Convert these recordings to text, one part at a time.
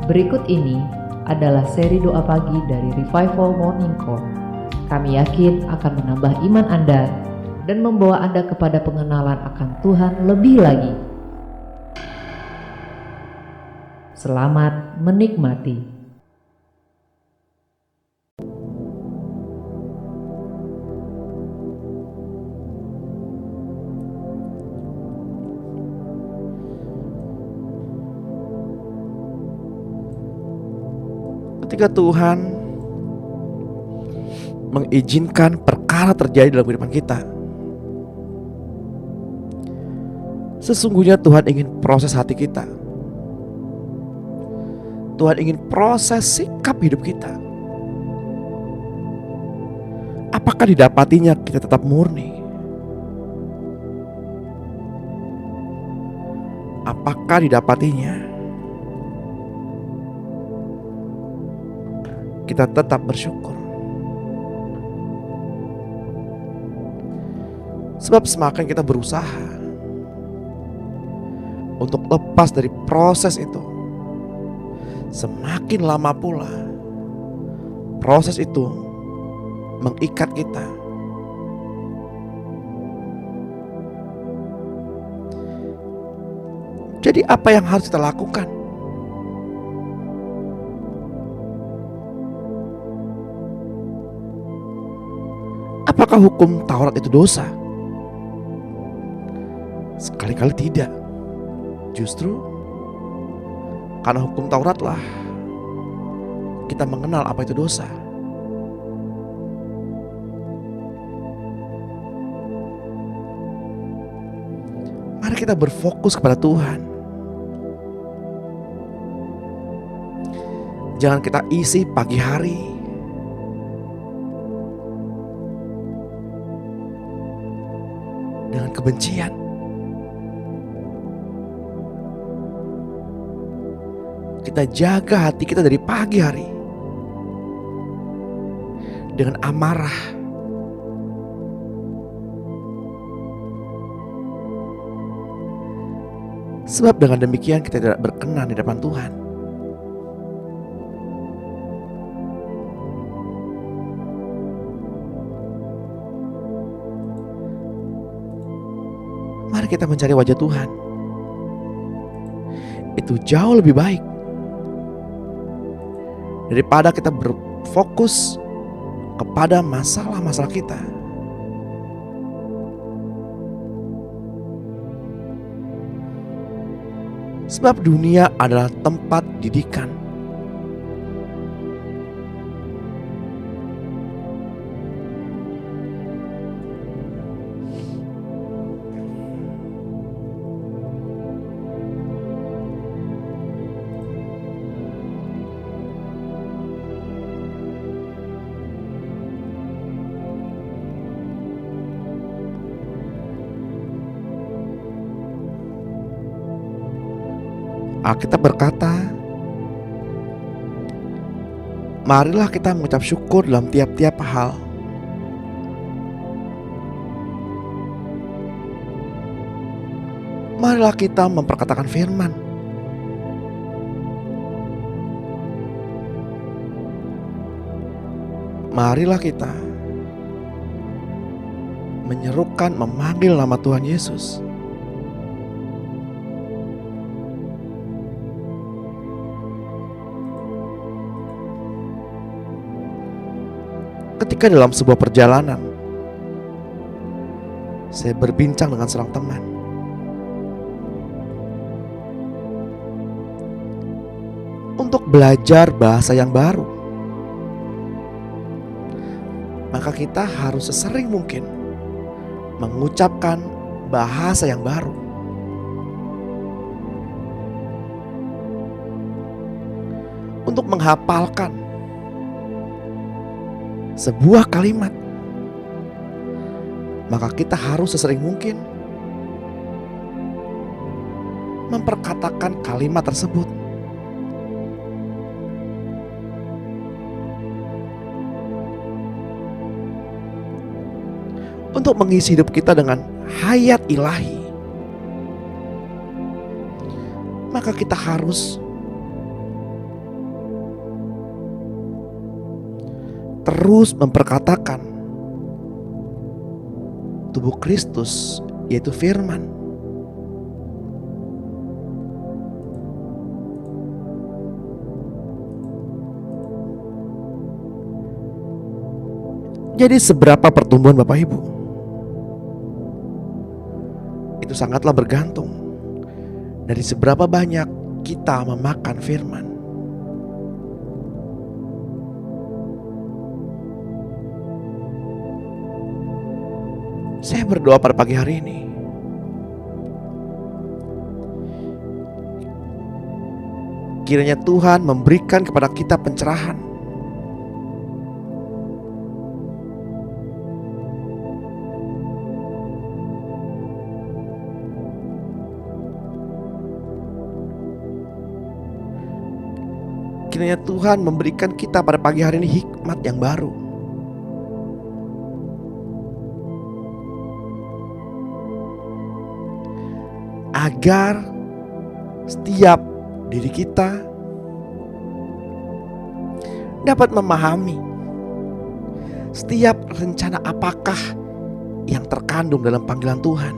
Berikut ini adalah seri doa pagi dari Revival Morning Call. Kami yakin akan menambah iman Anda dan membawa Anda kepada pengenalan akan Tuhan lebih lagi. Selamat menikmati. Ketika Tuhan mengizinkan perkara terjadi dalam kehidupan kita, sesungguhnya Tuhan ingin proses hati kita. Tuhan ingin proses sikap hidup kita. Apakah didapatinya kita tetap murni? Apakah didapatinya kita tetap bersyukur? Sebab semakin kita berusaha untuk lepas dari proses itu, semakin lama pula proses itu mengikat kita. Jadi apa yang harus kita lakukan? Apakah hukum Taurat itu dosa? Sekali-kali tidak. Justru karena hukum Tauratlah kita mengenal apa itu dosa. Mari kita berfokus kepada Tuhan. Jangan kita isi pagi hari dengan kebencian. Kita jaga hati kita dari pagi hari dengan amarah. Sebab dengan demikian kita tidak berkenan di depan Tuhan. Mari kita mencari wajah Tuhan. Itu jauh lebih baik daripada kita berfokus kepada masalah-masalah kita. Sebab dunia adalah tempat didikan. Alkitab berkata, marilah kita mengucap syukur dalam tiap-tiap hal. Marilah kita memperkatakan firman. Marilah kita menyerukan, memanggil nama Tuhan Yesus. Ketika dalam sebuah perjalanan, saya berbincang dengan seorang teman. Untuk belajar bahasa yang baru, maka kita harus sesering mungkin mengucapkan bahasa yang baru. Untuk menghafalkan sebuah kalimat, maka kita harus sesering mungkin memperkatakan kalimat tersebut. Untuk mengisi hidup kita dengan hayat ilahi, maka kita harus terus memperkatakan tubuh Kristus, yaitu firman. Jadi seberapa pertumbuhan Bapak Ibu? Itu sangatlah bergantung dari seberapa banyak kita memakan firman. Saya berdoa pada pagi hari ini, kiranya Tuhan memberikan kepada kita pencerahan, kiranya Tuhan memberikan kita pada pagi hari ini hikmat yang baru, agar setiap diri kita dapat memahami setiap rencana apakah yang terkandung dalam panggilan Tuhan.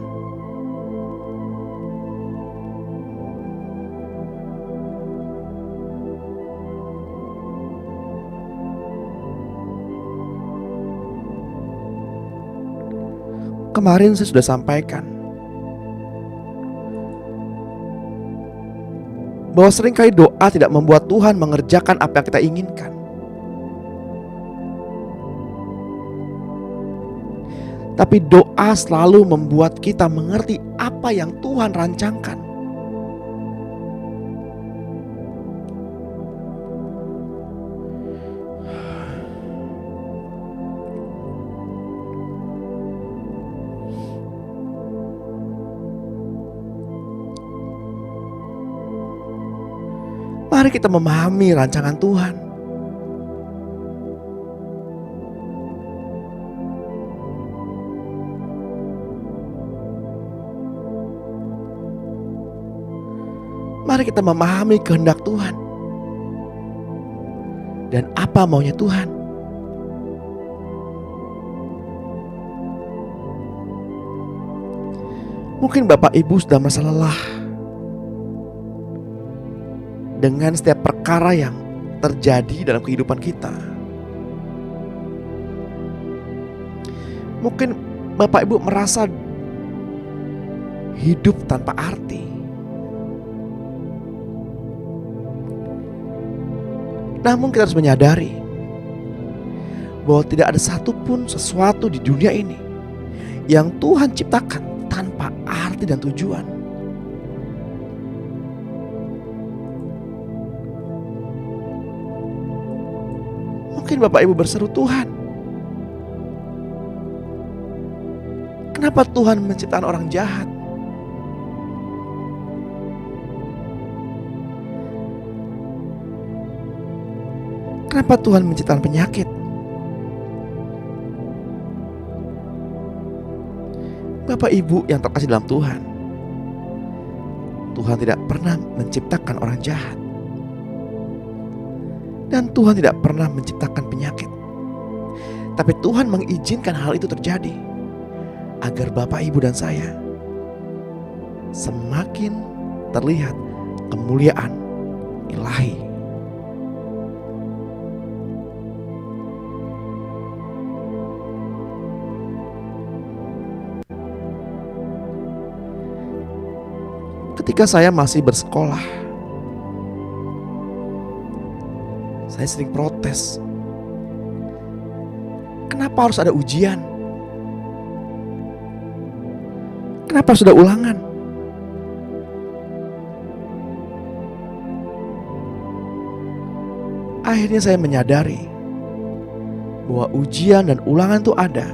Kemarin saya sudah sampaikan bahwa seringkali doa tidak membuat Tuhan mengerjakan apa yang kita inginkan. Tapi doa selalu membuat kita mengerti apa yang Tuhan rancangkan. Mari kita memahami rancangan Tuhan. Mari kita memahami kehendak Tuhan dan apa maunya Tuhan. Mungkin Bapak Ibu sudah merasa lelah dengan setiap perkara yang terjadi dalam kehidupan kita. Mungkin Bapak Ibu merasa hidup tanpa arti. Namun kita harus menyadari bahwa tidak ada satupun sesuatu di dunia ini yang Tuhan ciptakan tanpa arti dan tujuan. Mungkin Bapak Ibu berseru, Tuhan, kenapa Tuhan menciptakan orang jahat? Kenapa Tuhan menciptakan penyakit? Bapak Ibu yang terkasih dalam Tuhan, Tuhan tidak pernah menciptakan orang jahat. Dan Tuhan tidak pernah menciptakan penyakit. Tapi Tuhan mengizinkan hal itu terjadi agar Bapak, Ibu, dan saya semakin terlihat kemuliaan ilahi. Ketika saya masih bersekolah, saya sering protes. Kenapa harus ada ujian? Kenapa harus ada ulangan? Akhirnya saya menyadari bahwa ujian dan ulangan itu ada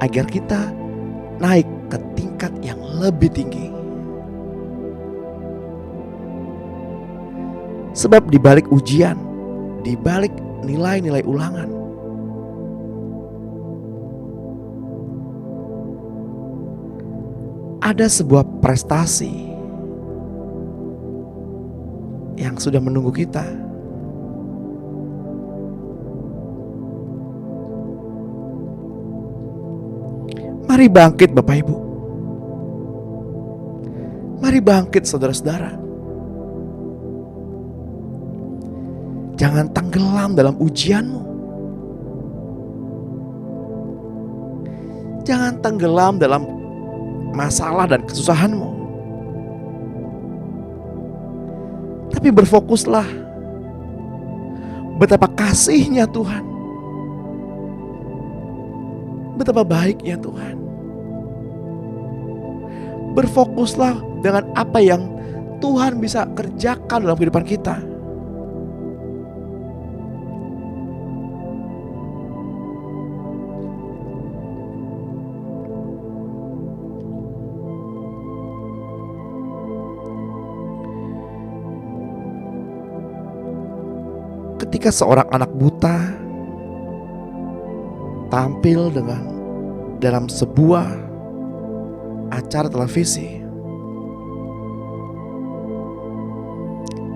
agar kita naik ke tingkat yang lebih tinggi. Sebab di balik ujian, di balik nilai-nilai ulangan, ada sebuah prestasi yang sudah menunggu kita. Mari bangkit Bapak Ibu. Mari bangkit saudara-saudara. Jangan tenggelam dalam ujianmu. Jangan tenggelam dalam masalah dan kesusahanmu. Tapi berfokuslah betapa kasihnya Tuhan, betapa baiknya Tuhan. Berfokuslah dengan apa yang Tuhan bisa kerjakan dalam kehidupan kita. Ketika seorang anak buta tampil dalam sebuah acara televisi,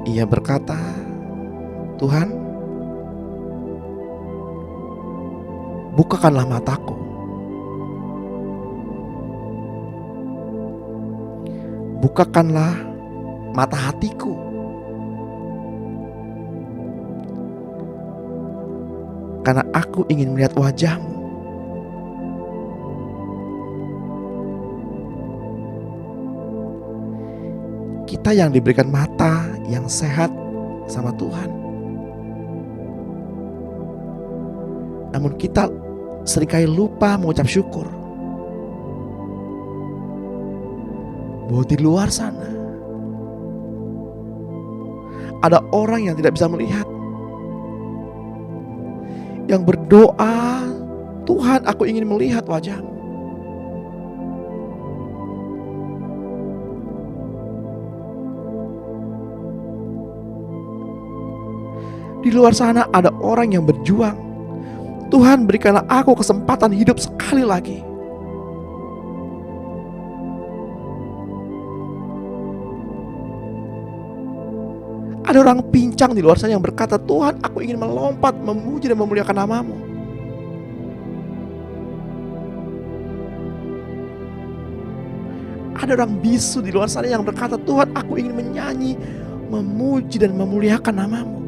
ia berkata, "Tuhan, bukakanlah mataku. Bukakanlah mata hatiku. Karena aku ingin melihat wajah-Mu." Kita yang diberikan mata yang sehat sama Tuhan, namun kita seringkali lupa mengucap syukur bahwa di luar sana ada orang yang tidak bisa melihat, yang berdoa, "Tuhan, aku ingin melihat wajah-Mu." Di luar sana ada orang yang berjuang, "Tuhan, berikanlah aku kesempatan hidup sekali lagi." Ada orang pincang di luar sana yang berkata, "Tuhan, aku ingin melompat, memuji dan memuliakan nama-Mu." Ada orang bisu di luar sana yang berkata, "Tuhan, aku ingin menyanyi, memuji dan memuliakan nama-Mu."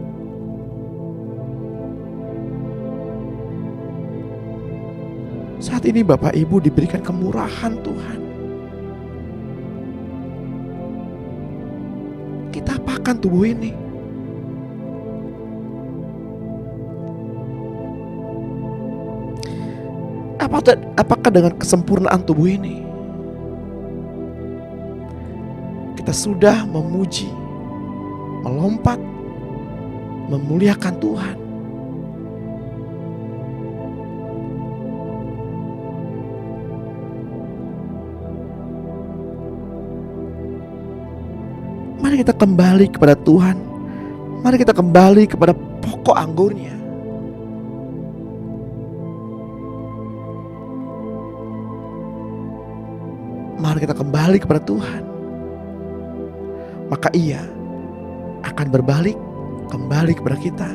Saat ini Bapak Ibu diberikan kemurahan Tuhan. Kita apakan tubuh ini? Apakah dengan kesempurnaan tubuh ini kita sudah memuji, melompat, memuliakan Tuhan? Mari kita kembali kepada Tuhan. Mari kita kembali kepada pokok anggurnya. Mari kita kembali kepada Tuhan. Maka Ia akan berbalik kembali kepada kita.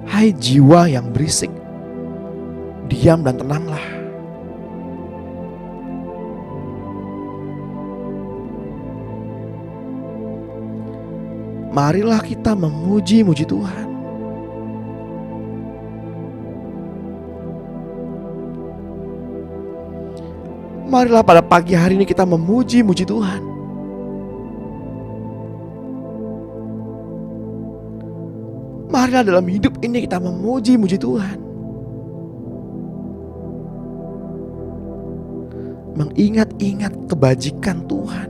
Hai jiwa yang berisik, diam dan tenanglah. Marilah kita memuji-muji Tuhan. Marilah pada pagi hari ini kita memuji-muji Tuhan. Marilah dalam hidup ini kita memuji-muji Tuhan. Mengingat-ingat kebajikan Tuhan.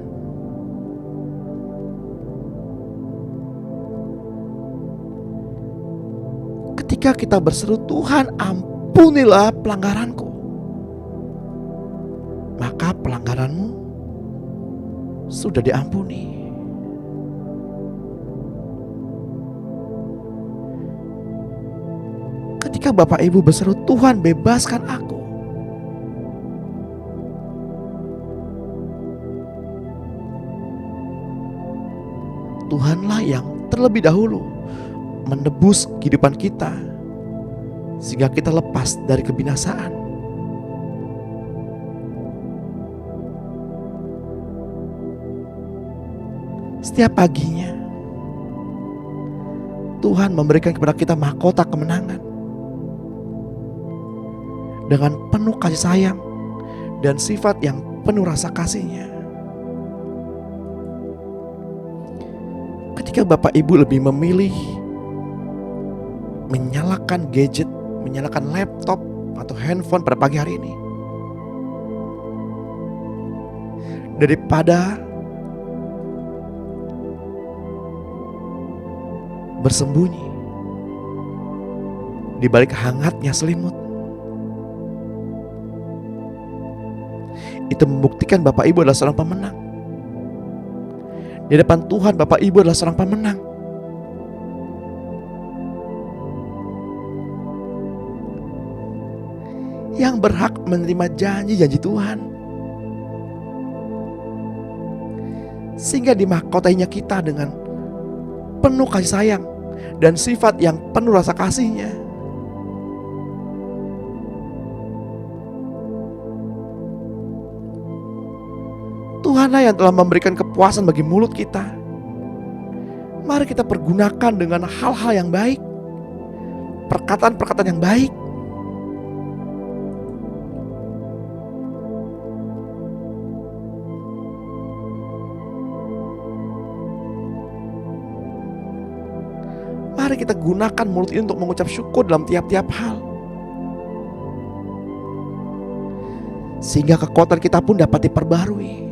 Ketika kita berseru, "Tuhan, ampunilah pelanggaranku," maka pelanggaranmu sudah diampuni. Ketika Bapak Ibu berseru, Tuhan bebaskan aku, Tuhanlah yang terlebih dahulu menebus kehidupan kita sehingga kita lepas dari kebinasaan. Setiap paginya Tuhan memberikan kepada kita mahkota kemenangan dengan penuh kasih sayang dan sifat yang penuh rasa kasih-Nya. Ketika Bapak Ibu lebih memilih menyalakan gadget, menyalakan laptop atau handphone pada pagi hari ini, daripada bersembunyi di balik hangatnya selimut, itu membuktikan Bapak Ibu adalah seorang pemenang. Di depan Tuhan, Bapak Ibu adalah seorang pemenang. Yang berhak menerima janji-janji Tuhan. Sehingga dimahkotainya kita dengan penuh kasih sayang dan sifat yang penuh rasa kasih-Nya. Tuhanlah yang telah memberikan kepuasan bagi mulut kita. Mari kita pergunakan dengan hal-hal yang baik, perkataan-perkataan yang baik. Mari kita gunakan mulut ini untuk mengucap syukur dalam tiap-tiap hal, sehingga kekuatan kita pun dapat diperbarui.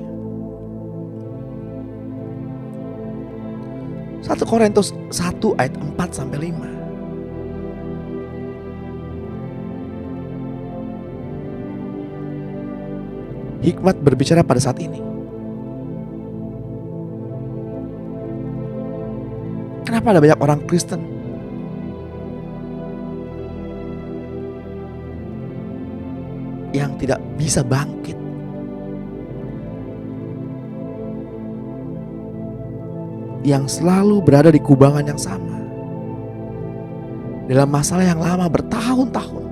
1 Korintus 1 ayat 4-5. Hikmat berbicara pada saat ini. Kenapa ada banyak orang Kristen yang tidak bisa bangkit? Yang selalu berada di kubangan yang sama, dalam masalah yang lama bertahun-tahun.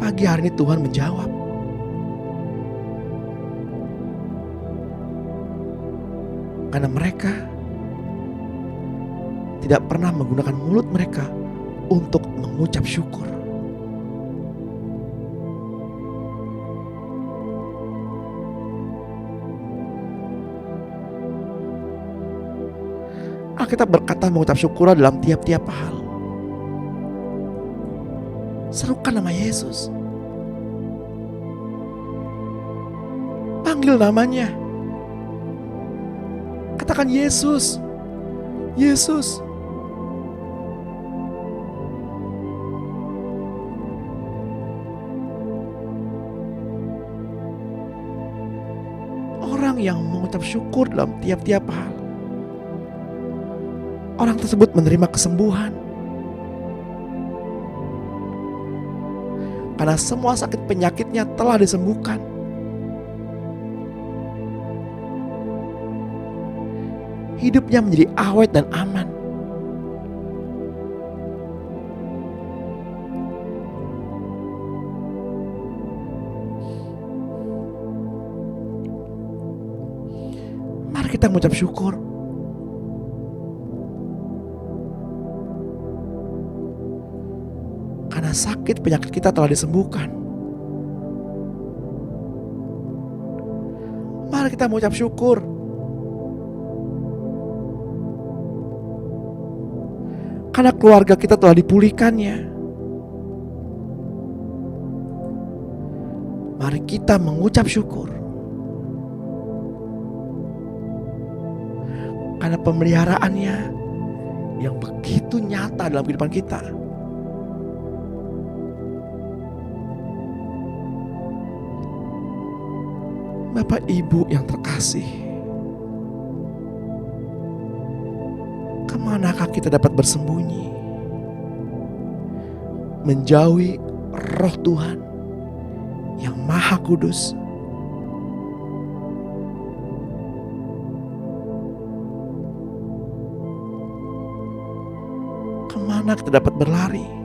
Pagi hari ini Tuhan menjawab. Karena mereka tidak pernah menggunakan mulut mereka untuk mengucap syukur. Alkitab berkata mengucap syukur dalam tiap-tiap hal. Serukan nama Yesus. Panggil namanya. Katakan Yesus. Yesus. Orang yang mengucap syukur dalam tiap-tiap hal, orang tersebut menerima kesembuhan. Karena semua sakit penyakitnya telah disembuhkan. Hidupnya menjadi awet dan aman. Mari kita mengucap syukur. Karena sakit penyakit kita telah disembuhkan. Mari kita mengucap syukur. Karena keluarga kita telah dipulihkannya. Mari kita mengucap syukur. Karena pemeliharaannya yang begitu nyata dalam kehidupan kita. Bapak Ibu yang terkasih, kemanakah kita dapat bersembunyi? Menjauhi Roh Tuhan yang Maha Kudus. Kemana kita dapat berlari?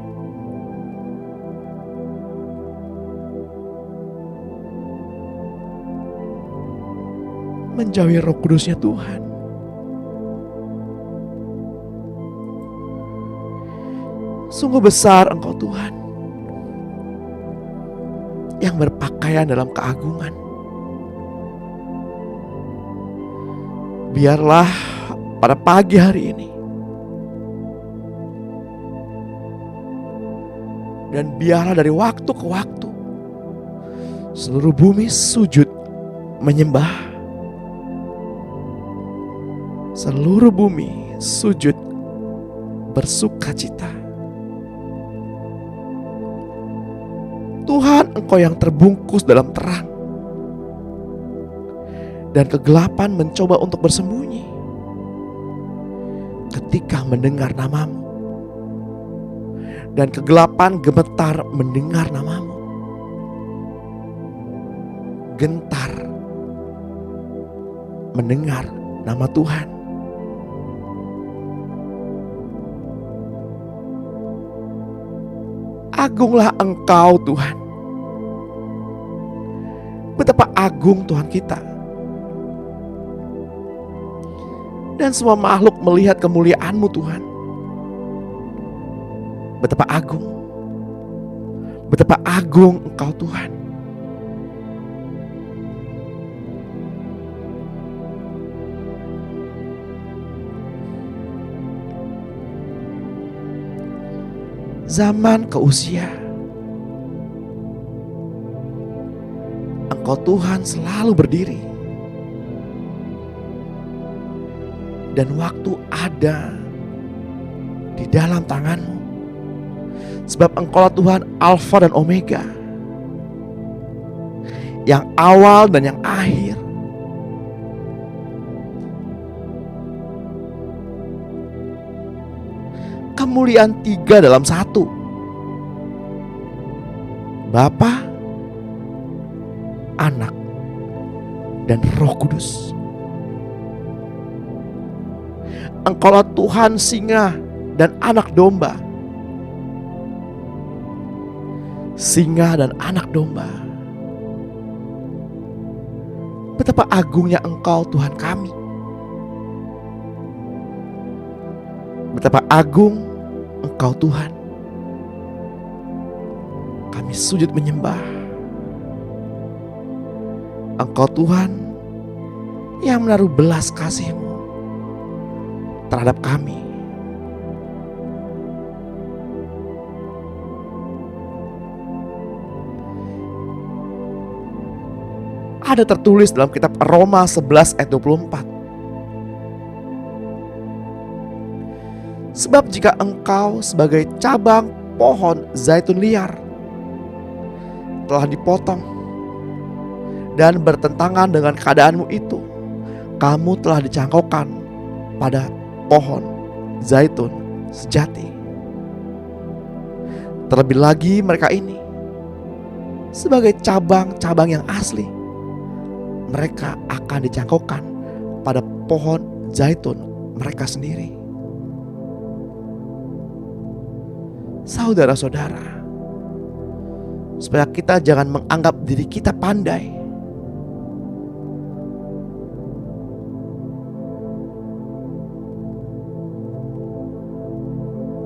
Menjauhi Roh Kudusnya Tuhan. Sungguh besar Engkau Tuhan, yang berpakaian dalam keagungan. Biarlah pada pagi hari ini, dan biarlah dari waktu ke waktu, seluruh bumi sujud menyembah. Seluruh bumi sujud bersukacita. Tuhan, Engkau yang terbungkus dalam terang, dan kegelapan mencoba untuk bersembunyi ketika mendengar nama-Mu, dan kegelapan gemetar mendengar nama-Mu. Gentar mendengar nama Tuhan. Agunglah Engkau Tuhan. Betapa agung Tuhan kita. Dan semua makhluk melihat kemuliaan-Mu Tuhan. Betapa agung. Betapa agung Engkau Tuhan. Zaman ke usia, Engkau Tuhan selalu berdiri, dan waktu ada di dalam tangan-Mu. Sebab Engkaulah Tuhan Alfa dan Omega, yang awal dan yang akhir. Kemuliaan 3 dalam 1. Bapa, Anak, dan Roh Kudus. Engkaulah Tuhan singa dan anak domba. Singa dan anak domba. Betapa agungnya Engkau Tuhan kami. Betapa agung Engkau Tuhan. Kami sujud menyembah Engkau Tuhan yang menaruh belas kasih-Mu terhadap kami. Ada tertulis dalam kitab Roma 11 ayat 24. Sebab jika engkau sebagai cabang pohon zaitun liar telah dipotong dan bertentangan dengan keadaanmu itu, kamu telah dicangkokkan pada pohon zaitun sejati. Terlebih lagi mereka ini sebagai cabang-cabang yang asli, mereka akan dicangkokkan pada pohon zaitun mereka sendiri. Saudara-saudara, supaya kita jangan menganggap diri kita pandai,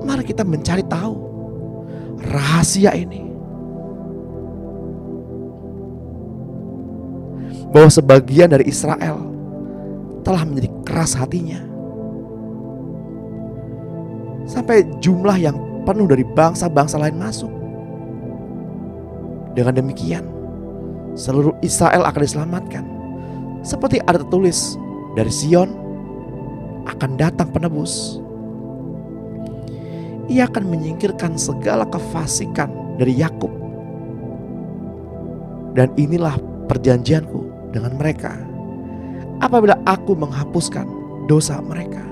mari kita mencari tahu rahasia ini, bahwa sebagian dari Israel telah menjadi keras hatinya, sampai jumlah yang penuh dari bangsa-bangsa lain masuk. Dengan demikian, seluruh Israel akan diselamatkan. Seperti ada tertulis, dari Sion akan datang penebus. Ia akan menyingkirkan segala kefasikan dari Yakub. Dan inilah perjanjianku dengan mereka apabila aku menghapuskan dosa mereka.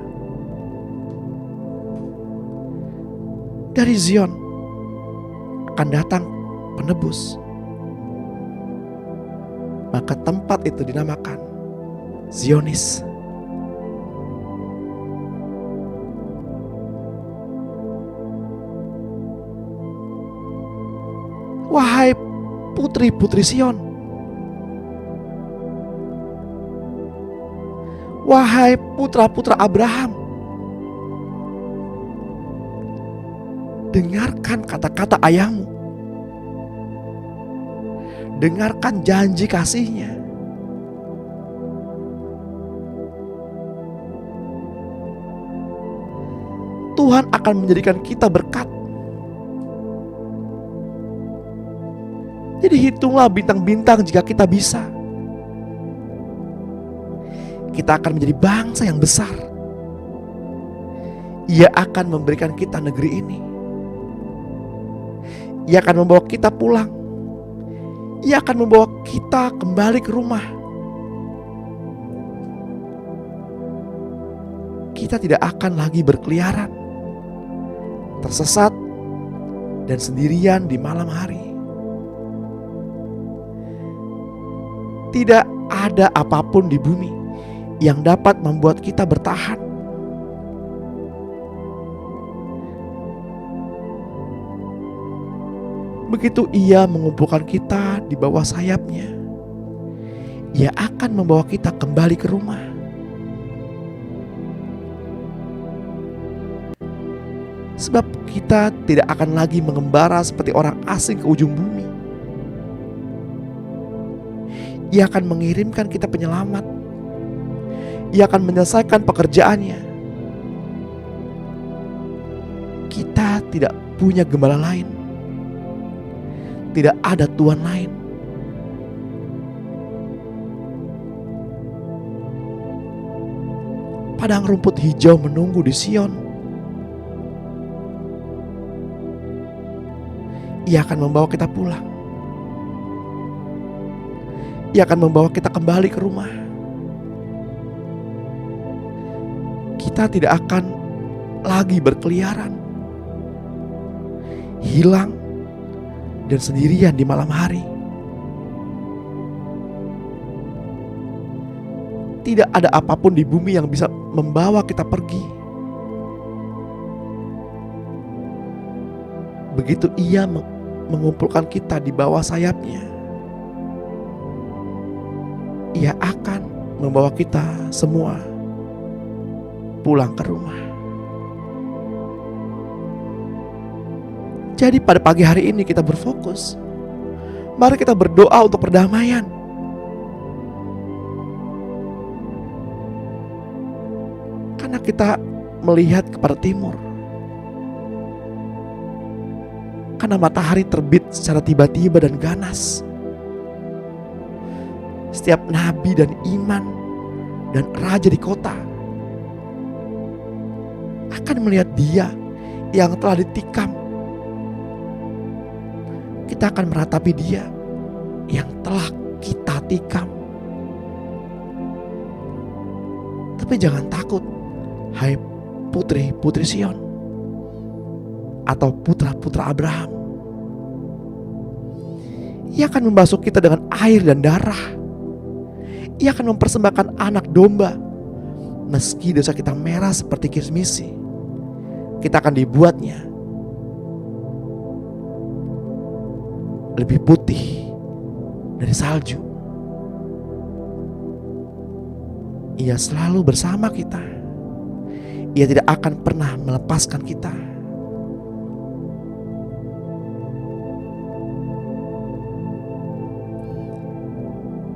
Dari Zion akan datang penebus. Maka tempat itu dinamakan Zionis. Wahai putri-putri Sion, wahai putra-putra Abraham, dengarkan kata-kata ayahmu. Dengarkan janji kasihnya. Tuhan akan menjadikan kita berkat. Jadi hitunglah bintang-bintang jika kita bisa. Kita akan menjadi bangsa yang besar. Ia akan memberikan kita negeri ini. Ia akan membawa kita pulang. Ia akan membawa kita kembali ke rumah. Kita tidak akan lagi berkeliaran, tersesat, dan sendirian di malam hari. Tidak ada apapun di bumi yang dapat membuat kita bertahan. Begitu Ia mengumpulkan kita di bawah sayapnya, Ia akan membawa kita kembali ke rumah. Sebab kita tidak akan lagi mengembara seperti orang asing ke ujung bumi. Ia akan mengirimkan kita penyelamat. Ia akan menyelesaikan pekerjaannya. Kita tidak punya gembala lain. Tidak ada Tuhan lain. Padang rumput hijau menunggu di Sion. Ia akan membawa kita pulang. Ia akan membawa kita kembali ke rumah. Kita tidak akan lagi berkeliaran, hilang, dan sendirian di malam hari. Tidak ada apapun di bumi yang bisa membawa kita pergi. Begitu Ia mengumpulkan kita di bawah sayapnya, Ia akan membawa kita semua pulang ke rumah. Jadi pada pagi hari ini kita berfokus. Mari kita berdoa untuk perdamaian. Karena kita melihat kepada timur. Karena matahari terbit secara tiba-tiba dan ganas. Setiap nabi dan iman dan raja di kota akan melihat Dia yang telah ditikam. Kita akan meratapi Dia yang telah kita tikam. Tapi jangan takut, hai putri-putri Sion atau putra-putra Abraham. Ia akan membasuh kita dengan air dan darah. Ia akan mempersembahkan anak domba. Meski dosa kita merah seperti kirmisi, kita akan dibuatnya lebih putih dari salju. Ia selalu bersama kita. Ia tidak akan pernah melepaskan kita.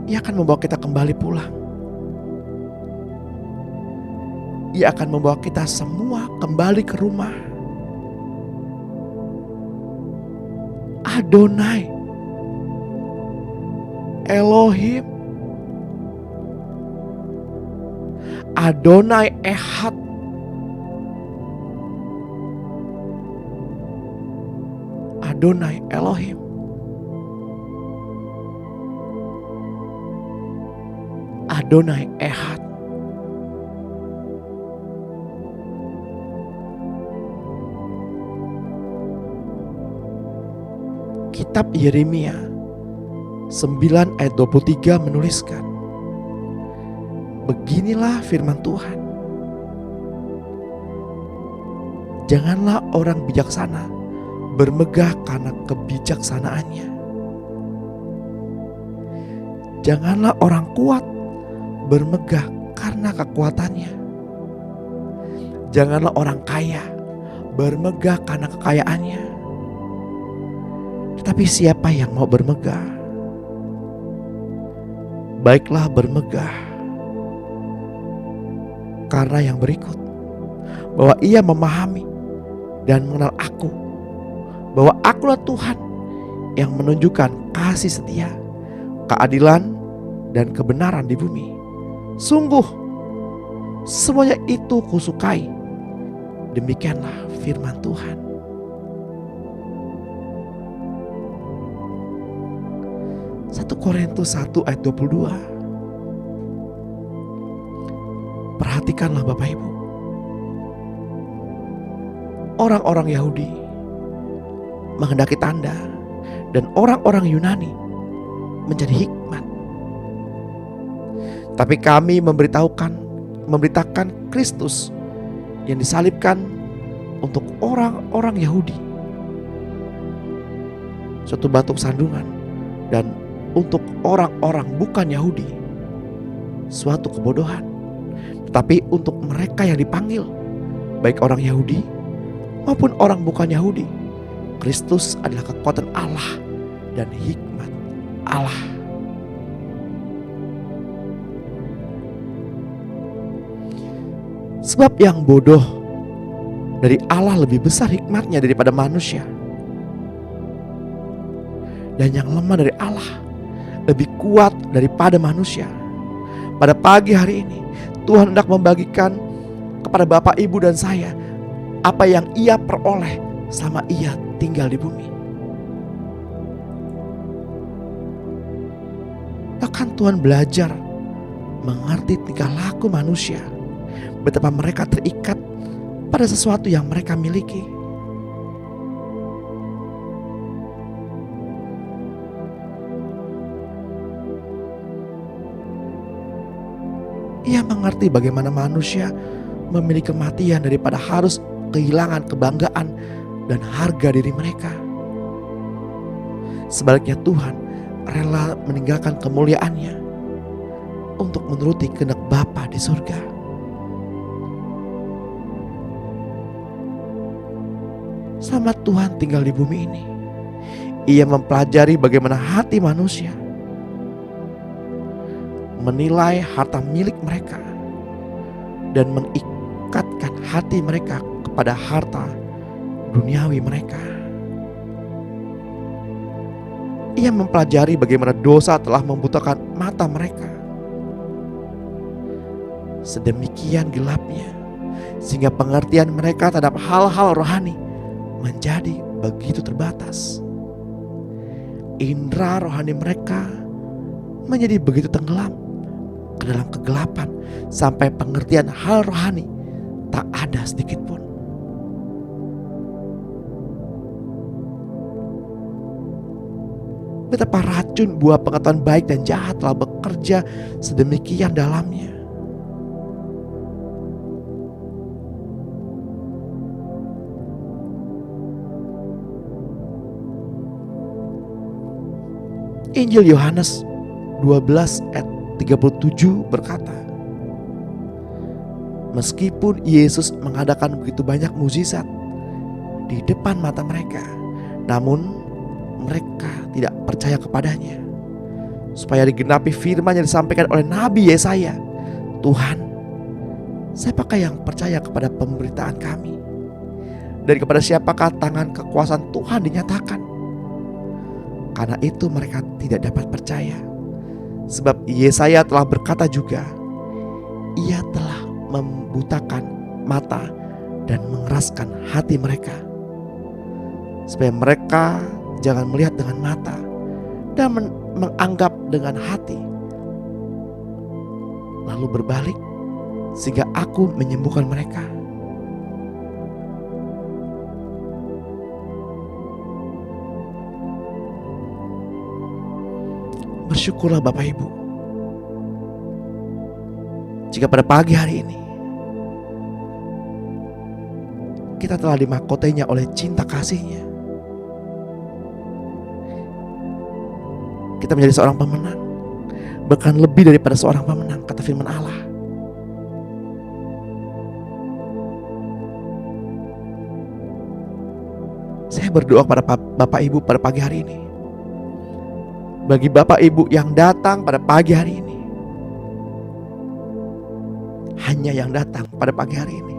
Ia akan membawa kita kembali pulang. Ia akan membawa kita semua kembali ke rumah. Adonai, Elohim, Adonai Ehad, Adonai Elohim. Adonai Ehad. Kitab Yeremia 9 ayat 23 menuliskan, beginilah firman Tuhan. Janganlah orang bijaksana bermegah karena kebijaksanaannya. Janganlah orang kuat bermegah karena kekuatannya. Janganlah orang kaya bermegah karena kekayaannya. Tetapi siapa yang mau bermegah, baiklah bermegah karena yang berikut, bahwa ia memahami dan mengenal aku, bahwa akulah Tuhan yang menunjukkan kasih setia, keadilan dan kebenaran di bumi. Sungguh semuanya itu kusukai. Demikianlah firman Tuhan. 1 Korintus 1 ayat 22. Perhatikanlah Bapak Ibu. Orang-orang Yahudi menghendaki tanda dan orang-orang Yunani menjadi hikmat. Tapi kami memberitakan Kristus yang disalibkan untuk orang-orang Yahudi, suatu batu sandungan, dan untuk orang-orang bukan Yahudi, suatu kebodohan. Tetapi untuk mereka yang dipanggil, baik orang Yahudi maupun orang bukan Yahudi, Kristus adalah kekuatan Allah dan hikmat Allah. Sebab yang bodoh dari Allah lebih besar hikmatnya daripada manusia, dan yang lemah dari Allah lebih kuat daripada manusia. Pada pagi hari ini Tuhan hendak membagikan kepada Bapak, Ibu dan saya apa yang Ia peroleh selama Ia tinggal di bumi. Bahkan Tuhan belajar mengerti tingkah laku manusia, betapa mereka terikat pada sesuatu yang mereka miliki. Ia mengerti bagaimana manusia memilih kematian daripada harus kehilangan kebanggaan dan harga diri mereka. Sebaliknya Tuhan rela meninggalkan kemuliaannya untuk menuruti kehendak Bapa di surga. Selama Tuhan tinggal di bumi ini, Ia mempelajari bagaimana hati manusia, menilai harta milik mereka, dan mengikatkan hati mereka kepada harta duniawi mereka. Ia mempelajari bagaimana dosa telah membutakan mata mereka, sedemikian gelapnya, sehingga pengertian mereka terhadap hal-hal rohani menjadi begitu terbatas. Indera rohani mereka menjadi begitu tenggelam ke dalam kegelapan, sampai pengertian hal rohani tak ada sedikit pun. Betapa racun buah pengetahuan baik dan jahat telah bekerja sedemikian dalamnya. Injil Yohanes 12 ayat 37 berkata, meskipun Yesus mengadakan begitu banyak mukjizat di depan mata mereka, namun mereka tidak percaya kepadanya. Supaya digenapi firman yang disampaikan oleh Nabi Yesaya, Tuhan, siapakah yang percaya kepada pemberitaan kami? Dan kepada siapakah tangan kekuasaan Tuhan dinyatakan? Karena itu mereka tidak dapat percaya. Sebab Yesaya telah berkata juga, Ia telah membutakan mata dan mengeraskan hati mereka, supaya mereka jangan melihat dengan mata dan menganggap dengan hati, lalu berbalik sehingga aku menyembuhkan mereka. Bersyukurlah Bapak Ibu, jika pada pagi hari ini kita telah dimahkotainya oleh cinta kasih-Nya. Kita menjadi seorang pemenang, bahkan lebih daripada seorang pemenang, kata firman Allah. Saya berdoa kepada Bapak Ibu pada pagi hari ini. Bagi Bapak Ibu yang datang pada pagi hari ini, hanya yang datang pada pagi hari ini,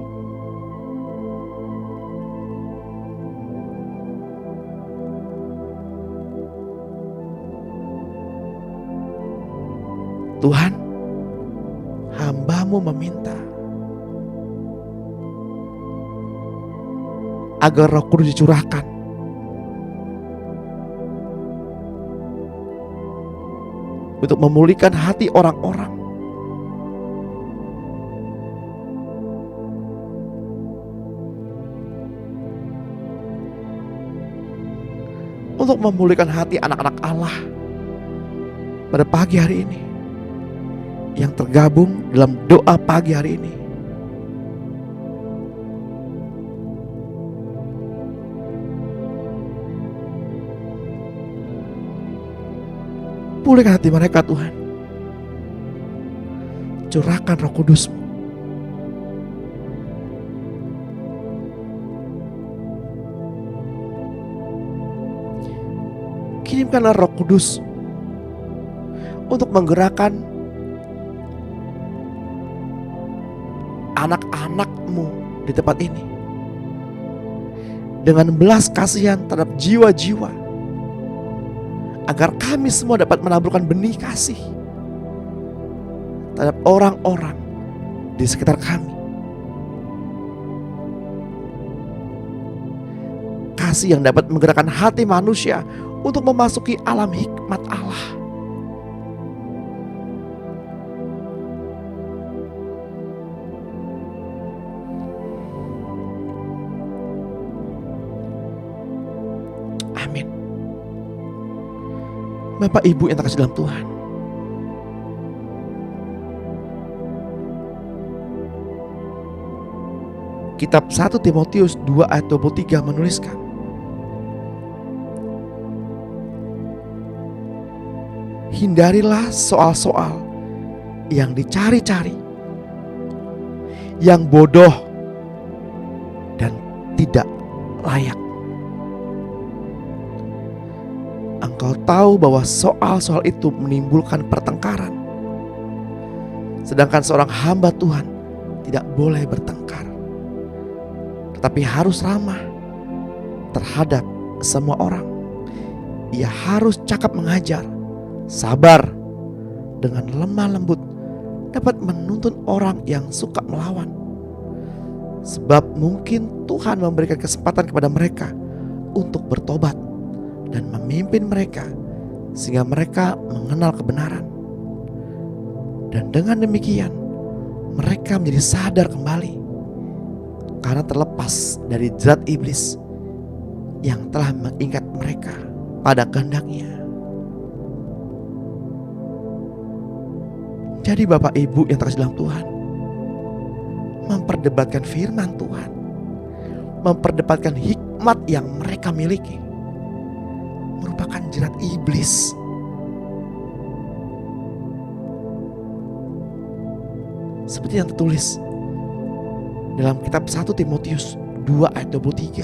Tuhan, hamba-Mu meminta agar Roh Kudus dicurahkan untuk memulihkan hati orang-orang, untuk memulihkan hati anak-anak Allah pada pagi hari ini, yang tergabung dalam doa pagi hari ini. Pulihkan hati mereka Tuhan. Curahkan Roh Kudus-Mu. Kirimkanlah Roh Kudus untuk menggerakkan anak-anak-Mu di tempat ini dengan belas kasihan terhadap jiwa-jiwa, agar kami semua dapat menaburkan benih kasih terhadap orang-orang di sekitar kami. Kasih yang dapat menggerakkan hati manusia untuk memasuki alam hikmat Allah. Amin. Bapak Ibu yang terkasih dalam Tuhan, kitab 1 Timotius 2 ayat 23 menuliskan, hindarilah soal-soal yang dicari-cari, yang bodoh dan tidak layak. Engkau tahu bahwa soal-soal itu menimbulkan pertengkaran, sedangkan seorang hamba Tuhan tidak boleh bertengkar, tetapi harus ramah terhadap semua orang. Ia harus cakap mengajar, sabar, dengan lemah lembut dapat menuntun orang yang suka melawan. Sebab mungkin Tuhan memberikan kesempatan kepada mereka untuk bertobat dan memimpin mereka sehingga mereka mengenal kebenaran. Dan dengan demikian mereka menjadi sadar kembali karena terlepas dari jerat iblis yang telah mengikat mereka pada kehendaknya. Jadi Bapak Ibu yang terkasih dalam Tuhan, memperdebatkan firman Tuhan, memperdebatkan hikmat yang mereka miliki, merupakan jerat iblis. Seperti yang tertulis dalam kitab 1 Timotius 2 ayat 23.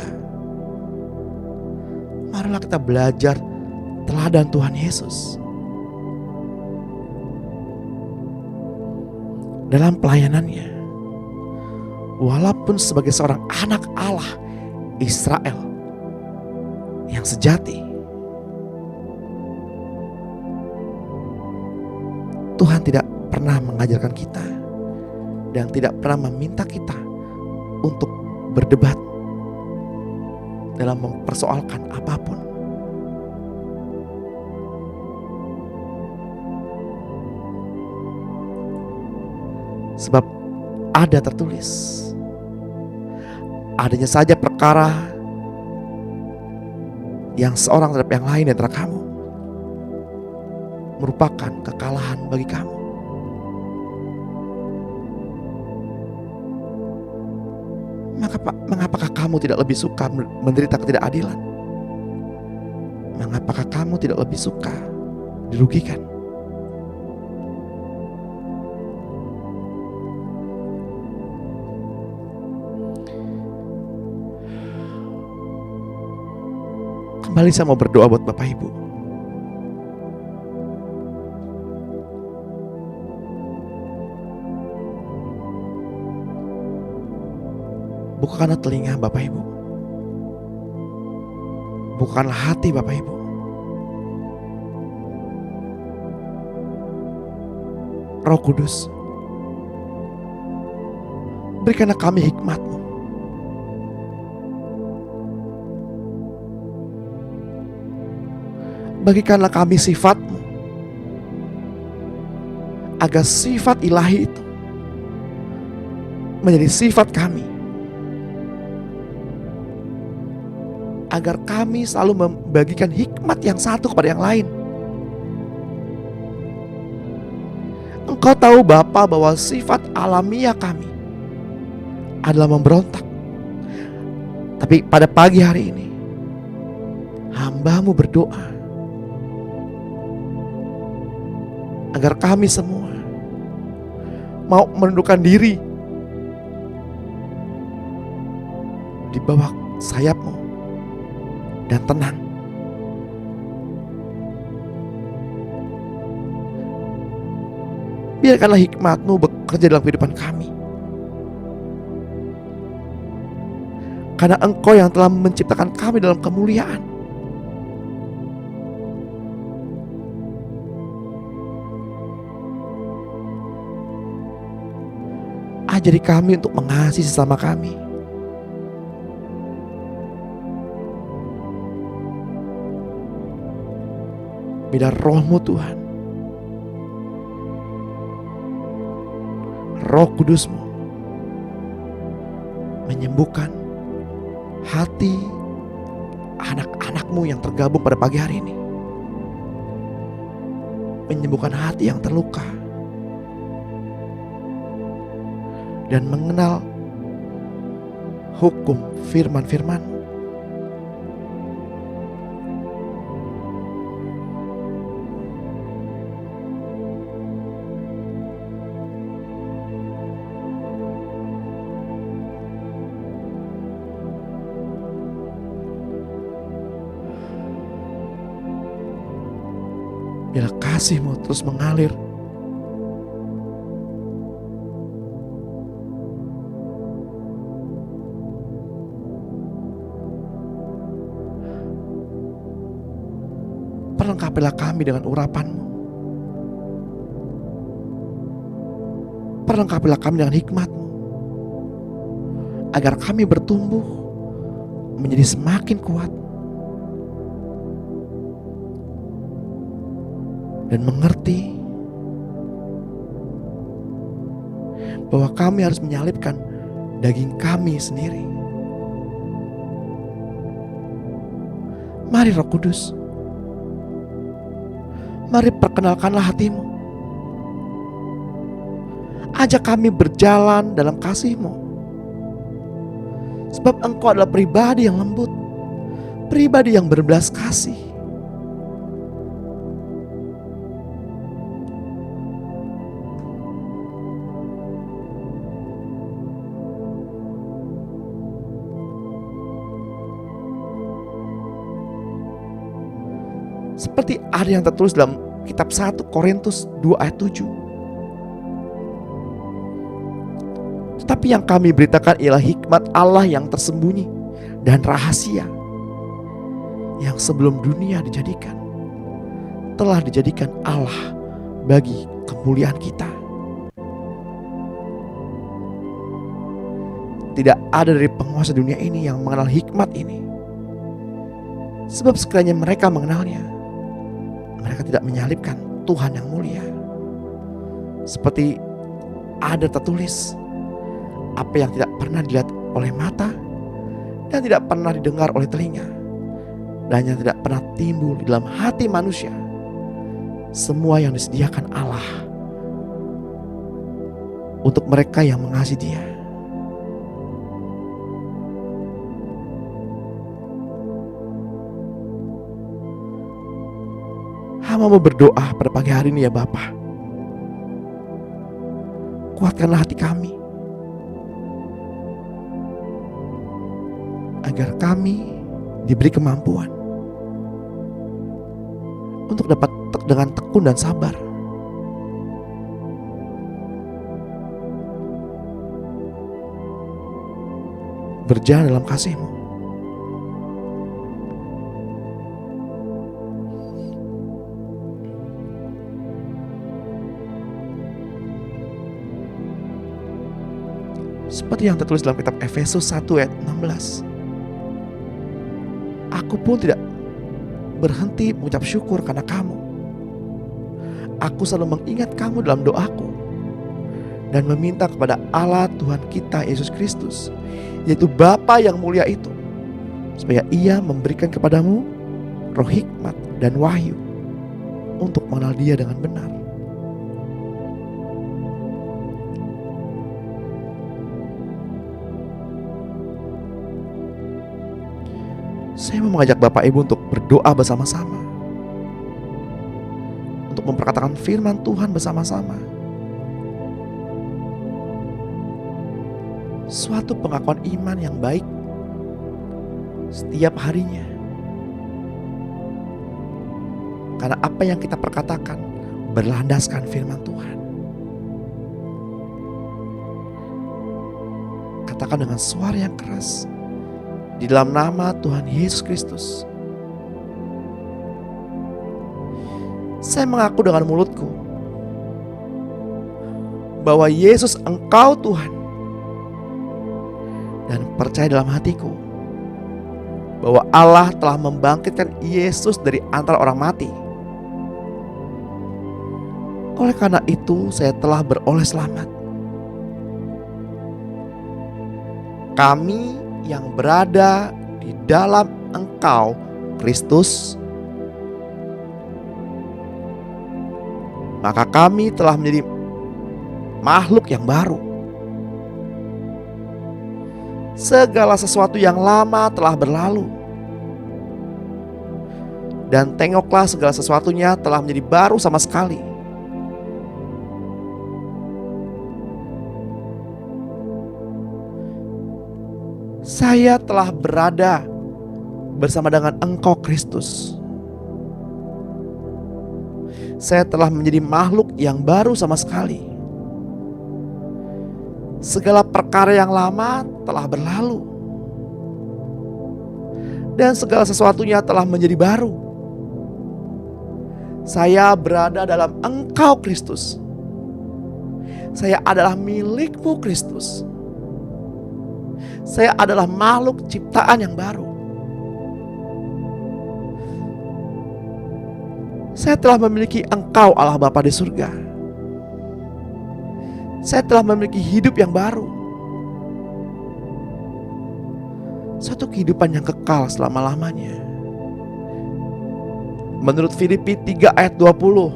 Marilah kita belajar teladan Tuhan Yesus dalam pelayanannya. Walaupun sebagai seorang anak Allah Israel yang sejati, Tuhan tidak pernah mengajarkan kita dan tidak pernah meminta kita untuk berdebat dalam mempersoalkan apapun. Sebab ada tertulis, adanya saja perkara yang seorang terhadap yang lain di antara kamu merupakan kekalahan bagi kamu. Mengapakah kamu tidak lebih suka menderita ketidakadilan? Mengapakah kamu tidak lebih suka dirugikan? Kembali saya mau berdoa buat Bapak Ibu. Bukakanlah telinga Bapak Ibu. Bukakanlah hati Bapak Ibu. Roh Kudus, berikanlah kami hikmat-Mu. Bagikanlah kami sifat-Mu, agar sifat ilahi itu menjadi sifat kami. Agar kami selalu membagikan hikmat yang satu kepada yang lain. Engkau tahu Bapa bahwa sifat alamiah kami adalah memberontak. Tapi pada pagi hari ini hamba-Mu berdoa agar kami semua mau menundukkan diri di bawah sayap-Mu dan tenang. Biarkanlah hikmat-Mu bekerja dalam kehidupan kami. Karena Engkau yang telah menciptakan kami dalam kemuliaan. Ajari kami untuk mengasihi sesama kami. Biar Roh-Mu Tuhan, Roh Kudus-Mu menyembuhkan hati anak-anak-Mu yang tergabung pada pagi hari ini. Menyembuhkan hati yang terluka dan mengenal hukum firman-Firman-Mu. Biarlah kasih-Mu terus mengalir perlengkapilah kami dengan urapan-Mu. Perlengkapilah kami dengan hikmat-Mu, agar kami bertumbuh menjadi semakin kuat dan mengerti bahwa kami harus menyalibkan daging kami sendiri. Mari Roh Kudus, mari perkenalkanlah hati-Mu. Ajak kami berjalan dalam kasih-Mu. Sebab Engkau adalah pribadi yang lembut, pribadi yang berbelas kasih. Seperti ada yang tertulis dalam kitab 1 Korintus 2 ayat 7. Tetapi yang kami beritakan ialah hikmat Allah yang tersembunyi dan rahasia, yang sebelum dunia dijadikan, telah dijadikan Allah bagi kemuliaan kita. Tidak ada dari penguasa dunia ini yang mengenal hikmat ini. Sebab sekiranya mereka mengenalnya, mereka tidak menyalibkan Tuhan yang mulia. Seperti ada tertulis, apa yang tidak pernah dilihat oleh mata dan tidak pernah didengar oleh telinga dan yang tidak pernah timbul di dalam hati manusia, semua yang disediakan Allah untuk mereka yang mengasihi Dia. Hamba mau berdoa pada pagi hari ini ya Bapa. Kuatkanlah hati kami agar kami diberi kemampuan untuk dapat dengan tekun dan sabar berjalan dalam kasih-Mu. Seperti yang tertulis dalam kitab Efesus 1 ayat 16. Aku pun tidak berhenti mengucap syukur karena kamu. Aku selalu mengingat kamu dalam doaku dan meminta kepada Allah Tuhan kita Yesus Kristus, yaitu Bapa yang mulia itu, supaya Ia memberikan kepadamu roh hikmat dan wahyu untuk mengenal Dia dengan benar. Saya mau mengajak Bapak Ibu untuk berdoa bersama-sama, untuk memperkatakan firman Tuhan bersama-sama. Suatu pengakuan iman yang baik setiap harinya. Karena apa yang kita perkatakan berlandaskan firman Tuhan. Katakan dengan suara yang keras, di dalam nama Tuhan Yesus Kristus, saya mengaku dengan mulutku bahwa Yesus Engkau Tuhan, dan percaya dalam hatiku bahwa Allah telah membangkitkan Yesus dari antara orang mati. Oleh karena itu saya telah beroleh selamat. Kami yang berada di dalam Engkau Kristus, maka kami telah menjadi makhluk yang baru. Segala sesuatu yang lama telah berlalu, dan tengoklah segala sesuatunya telah menjadi baru sama sekali. Saya telah berada bersama dengan Engkau Kristus. Saya telah menjadi makhluk yang baru sama sekali. Segala perkara yang lama telah berlalu, dan segala sesuatunya telah menjadi baru. Saya berada dalam Engkau Kristus. Saya adalah milik-Mu Kristus. Saya adalah makhluk ciptaan yang baru. Saya telah memiliki Engkau Allah Bapa di surga. Saya telah memiliki hidup yang baru. Satu kehidupan yang kekal selama-lamanya. Menurut Filipi 3 ayat 20,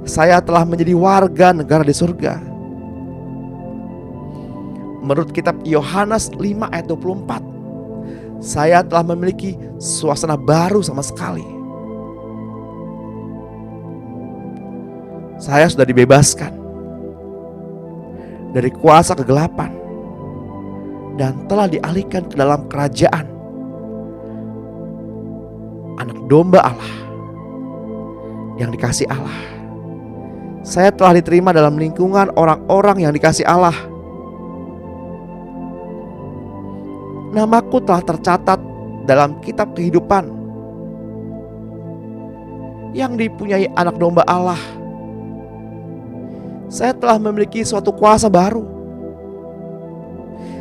saya telah menjadi warga negara di surga. Menurut kitab Yohanes 5 ayat 24, saya telah memiliki suasana baru sama sekali. Saya sudah dibebaskan dari kuasa kegelapan dan telah dialihkan ke dalam kerajaan Anak Domba Allah yang dikasihi Allah. Saya telah diterima dalam lingkungan orang-orang yang dikasihi Allah. Namaku telah tercatat dalam kitab kehidupan yang dipunyai Anak Domba Allah. Saya telah memiliki suatu kuasa baru.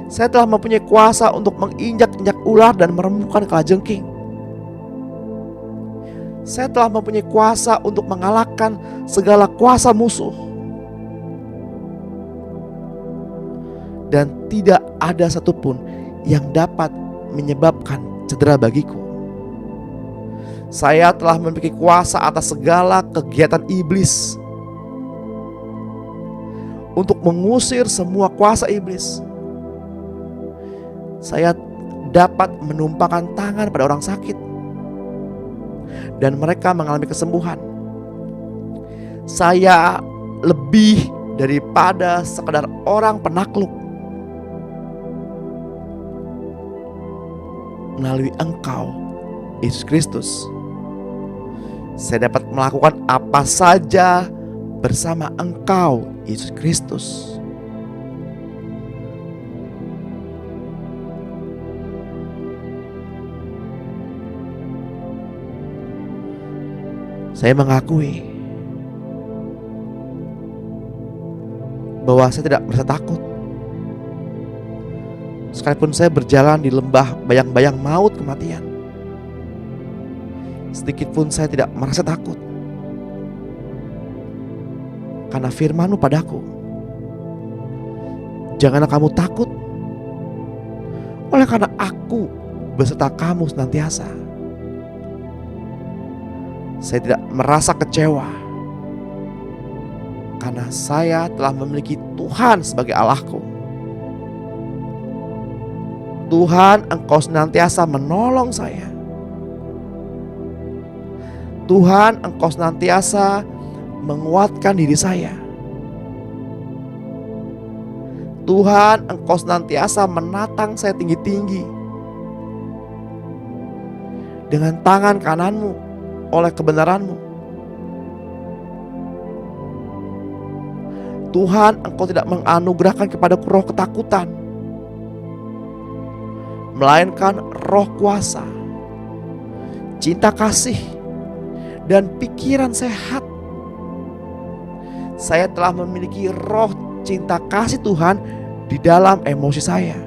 Saya telah mempunyai kuasa untuk menginjak-injak ular dan merembukan kalajengking. Saya telah mempunyai kuasa untuk mengalahkan segala kuasa musuh. dan tidak ada satupun yang dapat menyebabkan cedera bagiku. Saya telah memiliki kuasa atas segala kegiatan iblis untuk mengusir semua kuasa iblis. Saya dapat menumpahkan tangan pada orang sakit dan mereka mengalami kesembuhan. Saya lebih daripada sekedar orang penakluk. Melalui Engkau, Yesus Kristus, saya dapat melakukan apa saja bersama Engkau, Yesus Kristus. Saya mengakui bahwa saya tidak merasa takut. Sekalipun saya berjalan di lembah bayang-bayang maut kematian, sedikit pun saya tidak merasa takut. Karena firman-Mu padaku, janganlah kamu takut, oleh karena aku beserta kamu senantiasa. Saya tidak merasa kecewa, karena saya telah memiliki Tuhan sebagai Allahku. Tuhan, Engkau senantiasa menolong saya. Tuhan, Engkau senantiasa menguatkan diri saya. Tuhan, Engkau senantiasa menatang saya tinggi-tinggi dengan tangan kanan-Mu oleh kebenaran-Mu. Tuhan, Engkau tidak menganugerahkan kepadaku roh ketakutan, melainkan roh kuasa, cinta kasih, dan pikiran sehat. Saya telah memiliki roh cinta kasih Tuhan di dalam emosi saya.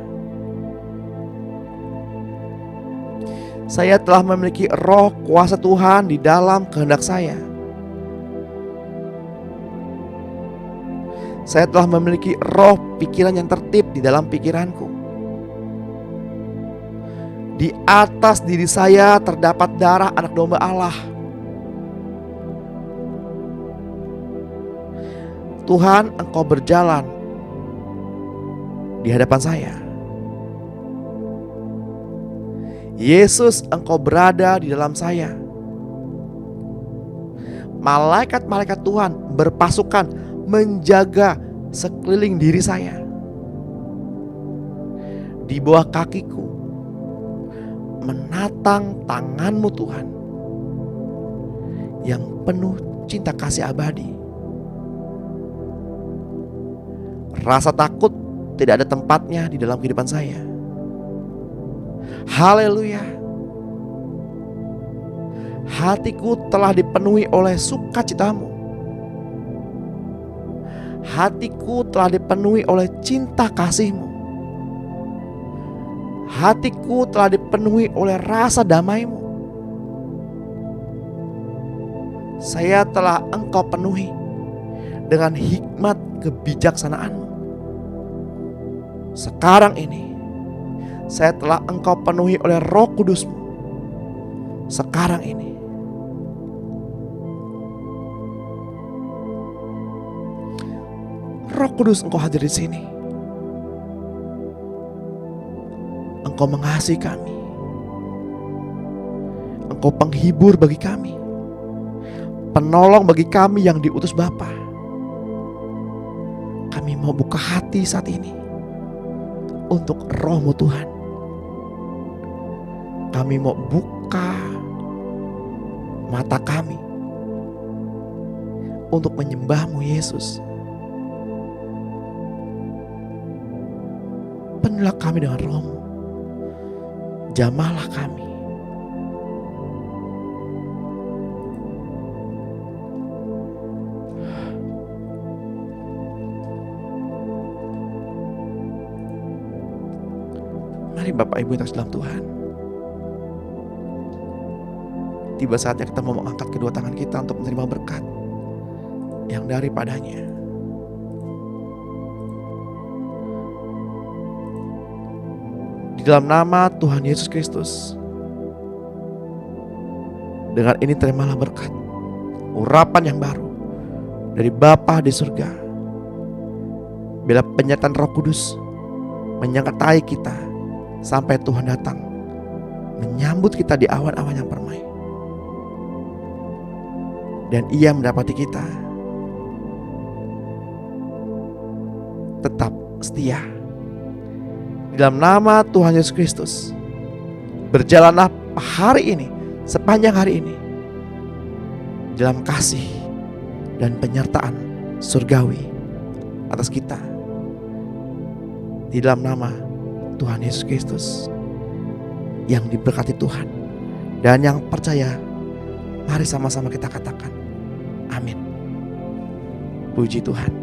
Saya telah memiliki roh kuasa Tuhan di dalam kehendak saya. Saya telah memiliki roh pikiran yang tertib di dalam pikiranku. Di atas diri saya terdapat darah anak domba Allah. Tuhan, Engkau berjalan di hadapan saya. Yesus, Engkau berada di dalam saya. Malaikat-malaikat Tuhan berpasukan menjaga sekeliling diri saya. Di bawah kakiku menatang tangan-Mu Tuhan yang penuh cinta kasih abadi. Rasa takut tidak ada tempatnya di dalam kehidupan saya. Haleluya. Hatiku telah dipenuhi oleh sukacita-Mu. Hatiku telah dipenuhi oleh cinta kasih-Mu. Hatiku telah dipenuhi oleh rasa damai-Mu. Saya telah Engkau penuhi dengan hikmat kebijaksanaan-Mu. Sekarang ini saya telah Engkau penuhi oleh Roh Kudus-Mu. Sekarang ini Roh Kudus, Engkau hadir di sini. Engkau mengasihi kami. Engkau penghibur bagi kami, penolong bagi kami yang diutus Bapa. Kami mau buka hati saat ini untuk Roh-Mu Tuhan. Kami mau buka mata kami untuk menyembah-Mu Yesus. Penuhilah kami dengan Roh-Mu. Jamahlah kami. Mari Bapak Ibu yang dalam Tuhan, tiba saatnya kita mau mengangkat kedua tangan kita untuk menerima berkat yang daripadanya. Di dalam nama Tuhan Yesus Kristus, dengan ini terimalah berkat, urapan yang baru dari Bapa di surga. Bila penyertaan Roh Kudus menyertai kita sampai Tuhan datang, menyambut kita di awan-awan yang permai, dan Ia mendapati kita tetap setia. Di dalam nama Tuhan Yesus Kristus, berjalanlah hari ini, sepanjang hari ini, dalam kasih dan penyertaan surgawi atas kita. Di dalam nama Tuhan Yesus Kristus, yang diberkati Tuhan dan yang percaya, mari sama-sama kita katakan amin. Puji Tuhan.